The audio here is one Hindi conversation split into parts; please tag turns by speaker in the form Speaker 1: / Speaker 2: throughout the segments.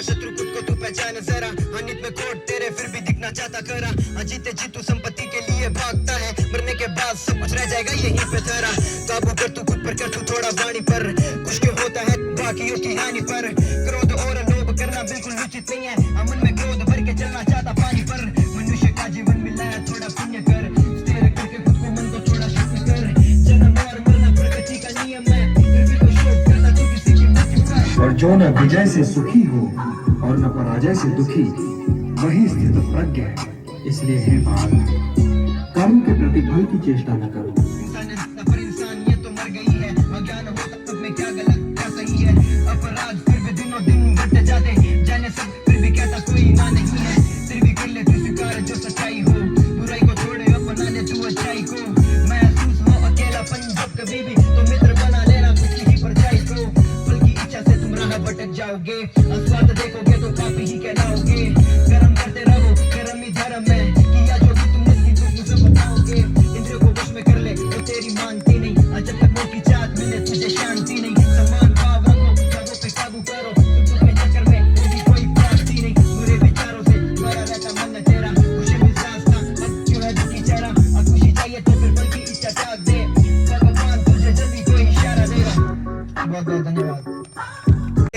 Speaker 1: का शत्रु खुद को तू पहचान जरा। अनित में कोट तेरे फिर भी दिखना चाहता करा। जीते जी तू संपत्ति के लिए भागता है, मरने के बाद सब कुछ रह जाएगा यहीं पे तेरा। काबू कर तू खुद पर, कर तू थोड़ा वाणी पर, कुछ क्यों होता है बाकियों की हानि पर। क्रोध और लोभ करना बिल्कुल उचित नहीं है, मन में क्रोध भर के चलना चाहता पानी पर। मनुष्य का जीवन मिला है थोड़ा पुण्य कर, स्थिर करके खुद को मन को थोड़ा शुद्ध कर। जन्म और मरना प्रकृति का नियम है, फिर भी तो शोक करना तू किसी की मृत्यु पर।
Speaker 2: और जो न विजय से सुखी हो और न पराजय से दुखी, वही स्थित प्रज्ञ है। इसलिए हे बाल, कर्म के प्रति फल की चेष्टा न करो।
Speaker 1: पर इंसानियत तो मर गई है, अज्ञान होता तब में क्या गलत क्या सही है। अपराध फिर भी दिनों दिन बढ़ते जाते, जाने सब फिर भी कहता कोई ना नहीं है। फिर भी कर ले तू स्वीकार जो सच्चाई हो, बुराई को छोड़े अपना ले तू अच्छाई को। महसूस हो अकेलापन जब कभी भी तो मित्र बना लेना किसी की परछाई को। फल की इच्छा से तुम राह भटक जाओगे, स्वाद देखोगे तो पापी ही कहलाओगे। कर्म करते रहो, कर्म ही धर्म है, किया जो भी तुमने तुम मुझे बताओगे। इंद्रियों को वश में कर ले तो तेरी मानती नहीं, जब तक मुंह की चाट मिले तुझे शांति नहीं। समान भाव रखो, ख्वाबों पे काबू करो, सुख के चक्कर में तेरी कोई प्राप्ति नहीं। बुरे विचारों से भरा रहता मन तेरा, खुशी मिजाज था अब क्यों है दुखी चेहरा। अब खुशी चाहिए तो फिर बल की इच्छा त्याग दे, भगवान तुझे जल्दी कोई इशारा देगा। बहुत बहुत धन्यवाद।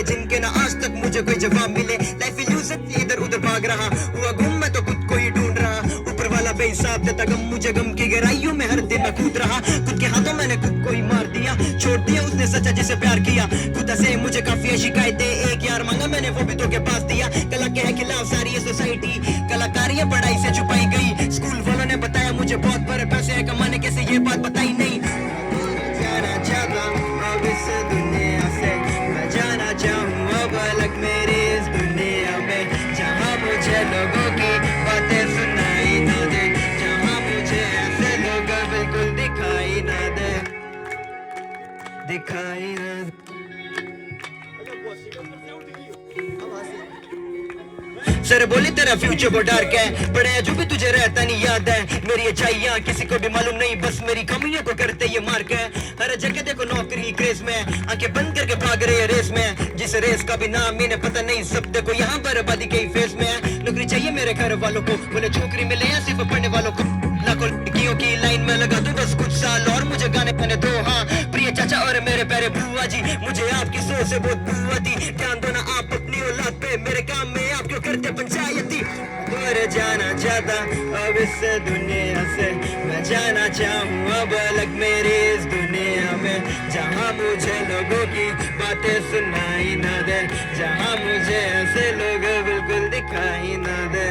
Speaker 1: जिनके ना आज तक मुझे कोई जवाब मिले, लाइफ इल्यूजन इधर उधर भाग रहा हुआ गुम, मैं तो खुद को ही ढूंढ रहा। ऊपर वाला बेहिसाब देता गम मुझे, गम की गहराइयों में हर दिन मैं कूद रहा। खुद के हाथों मैंने खुद को ही मार दिया, छोड़ दिया उसने सच्चा जिसे प्यार किया। खुदा से मुझे काफी शिकायतें, एक यार मांगा मैंने वो भी तो के पास दिया। कला के है खिलाफ सारी ये सोसाइटी, कलाकारी है पढ़ाई से छुपाई गई। स्कूल वालों ने बताया मुझे बहुत बड़े पैसे है कमाने कैसे, ये बात बताई नहीं। जाना चाहता अब इस दुनिया से, मैं जाना चाहूँ अब अलग मेरी इस दुनिया में, जहाँ मुझे लोगों की बातें सुनाई ना दे, जहाँ मुझे ऐसे लोग बिल्कुल दिखाई ना दे, दिखाई ना दे। सर बोले तेरा फ्यूचर वो डार्क है, बड़े जो भी तुझे रहता नहीं याद है। मेरी अच्छाइयाँ किसी को भी मालूम नहीं, बस मेरी कमियों को करते ये मार्क है। हर जगह देखो नौकरी क्रेज में, आंखें बंद करके भाग रहे हैं रेस में, जिस रेस का भी नाम इन्हें पता नहीं। सब देखो यहाँ बर्बादी के फेस में है। नौकरी चाहिए मेरे घर वालों को, बोले छोकरी मिले या सिर्फ पढ़ने वालों को। लाखों लड़कियों की लाइन में लगा दूं बस कुछ साल और मुझे गाने गाने दो। हाँ प्रिय चाचा और मेरे प्यारे बुआ जी, मुझे आपकी सोच से बहुत बुआ थी। ध्यान दो ना आप अपनी औलाद पे, मेरे काम में आप क्यों करते पंचायती। दूर जाना चाहता अब इस दुनिया से, मैं जाना चाहूँ अब अलग मेरी इस दुनिया में, जहाँ मुझे लोगों की बातें सुनाई ना दे, जहाँ मुझे ऐसे लोग बिल्कुल दिखाई ना दे।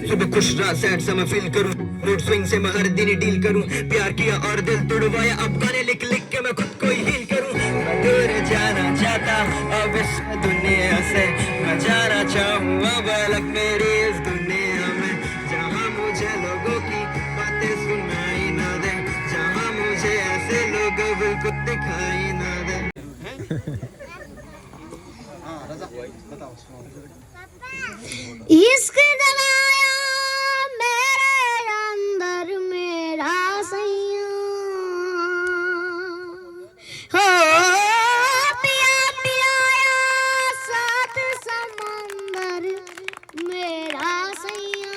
Speaker 1: सुबह खुश रात सैड सा मैं फील करूं, मूड स्विंग से मैं हर दिन ही डील करूं। प्यार किया और दिल तोड़वाया, अब गाने लिख लिख के मैं खुद को ही हील करूं। मैं दूर जाना चाहता अब इस दुनिया से, मैं जाना चाहूँ अब अलग मेरी इस दुनिया में, जहाँ मुझे लोगों की बातें सुनाई ना दे, जहाँ मुझे ऐसे लोग बिल्कुल दिखाई ना दे।
Speaker 3: इश्क जगाया मेरे अंदर मेरा सैया, हो पिया पिलाया सात समंदर मेरा सैया।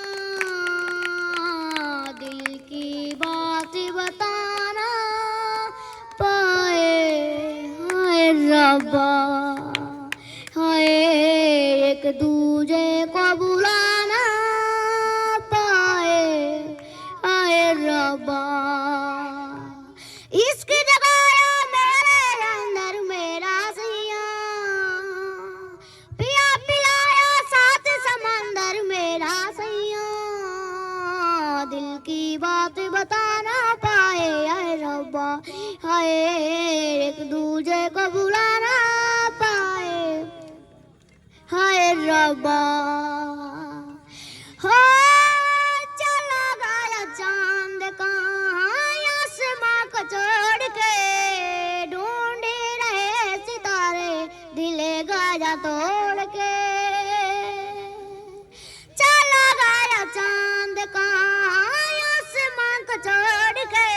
Speaker 3: दिल की बात बताना पाए हाय रब्बा, हाय एक दूजे को बुलाना पाए हाय रब्बा। इश्क जगाया मेरे अंदर मेरा सैया, पिया पिलाया सात समंदर मेरा सैया। दिल की बात बताना पाए हाय रब्बा, हाय एक दूजे को बुलाना पाए हाय रब्बा। हो चला गया चांद का आसमां को छोड़ के, ढूंढे रहे सितारे दिले गाजा तोड़ के। चला गया चांद का आसमां को छोड़ के,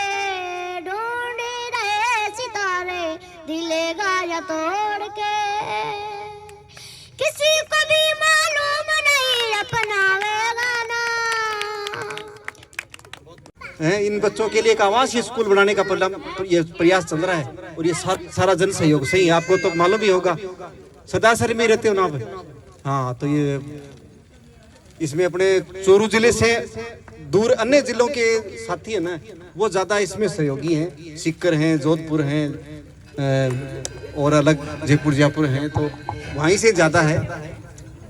Speaker 3: न तोड़ के, किसी को भी मालूम नहीं अपनावेगा ना।
Speaker 4: इन बच्चों के लिए एक आवासीय स्कूल बनाने का ये प्रयास चल रहा है और ये सारा जन सहयोग से ही, आपको तो मालूम ही होगा, सदासर में रहते हो ना आप। हाँ, तो ये इसमें अपने चोरू जिले से दूर अन्य जिलों के साथी है ना, वो ज्यादा इसमें सहयोगी हैं। सीकर हैं, जोधपुर हैं और अलग जयपुर हैं, तो वहीं से ज्यादा है।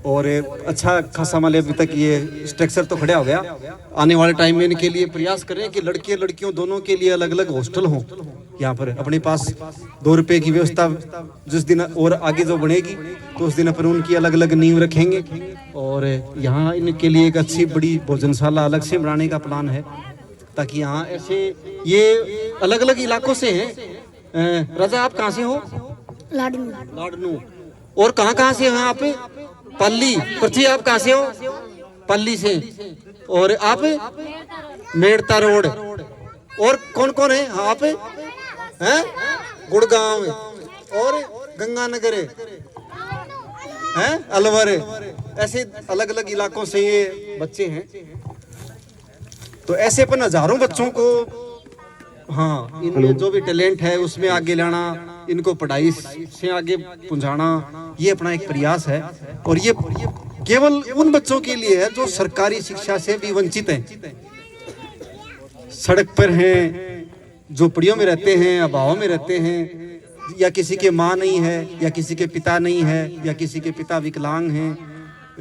Speaker 4: और अच्छा खासा माले अभी तक ये स्ट्रक्चर तो खड़ा हो गया। आने वाले टाइम में इनके लिए प्रयास करें कि लड़के लड़कियों दोनों के लिए अलग अलग हॉस्टल हों। यहाँ पर अपने पास 2 रुपए की व्यवस्था जिस दिन और आगे जो बनेगी तो उस दिन अपन उनकी अलग अलग नींव रखेंगे। और यहाँ इनके लिए एक अच्छी बड़ी भोजनशाला अलग से बनाने का प्लान है, ताकि यहाँ ऐसे ये अलग अलग इलाकों से हैं। राजा, आप कहाँ से हो? लाडनू। और कहाँ से हैं आप? पल्ली। पृथ्वी, आप कहाँ से हो? पल्ली से। और आप? मेड़ता रोड। और कौन कौन है आप? हैं? गुड़गांव और गंगानगर हैं, अलवर। ऐसे अलग अलग इलाकों से ये बच्चे हैं। तो ऐसे अपन हजारों बच्चों को, हाँ, इनमें जो भी टैलेंट है उसमें आगे लाना, इनको पढ़ाई से आगे पहुंचाना, ये अपना एक प्रयास है। और ये केवल उन बच्चों के लिए है जो सरकारी शिक्षा से भी वंचित हैं, सड़क पर हैं, झोपड़ियों में रहते हैं, अभाव में रहते हैं, या किसी के माँ नहीं है, या किसी के पिता नहीं है, या किसी के पिता विकलांग हैं,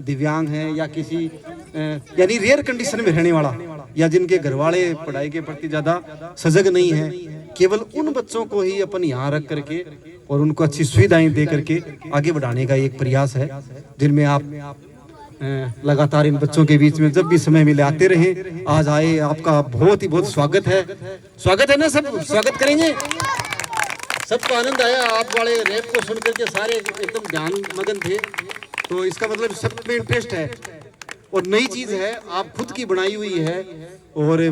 Speaker 4: दिव्यांग हैं, या किसी यानी रेयर कंडीशन में रहने वाला, या जिनके घर वाले पढ़ाई के प्रति ज्यादा सजग नहीं है। केवल उन बच्चों को ही अपन यहाँ रख करके और उनको अच्छी सुविधाएं दे करके आगे बढ़ाने का एक प्रयास है, जिनमें आप लगातार इन बच्चों के बीच में जब भी समय मिले आते रहें। आज आए, आपका बहुत ही बहुत स्वागत है। स्वागत है ना, सब स्वागत करेंगे। सबको आनंद आया? आप वाले रैप को सुन करके सारे एकदम ध्यान मगन थे, तो इसका मतलब सब में इंटरेस्ट है और नई चीज है, आप खुद की बनाई हुई है और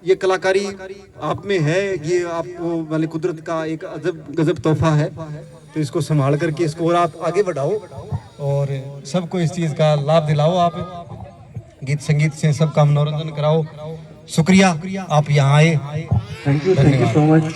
Speaker 4: ये कलाकारी आप में है। ये आपको वाले कुदरत का एक अजब गजब तोहफा है, तो इसको संभाल करके इसको और आप आगे बढ़ाओ और सबको इस चीज का लाभ दिलाओ। आप गीत संगीत से सबका मनोरंजन कराओ। शुक्रिया, आप यहाँ आए।
Speaker 2: Thank you so much.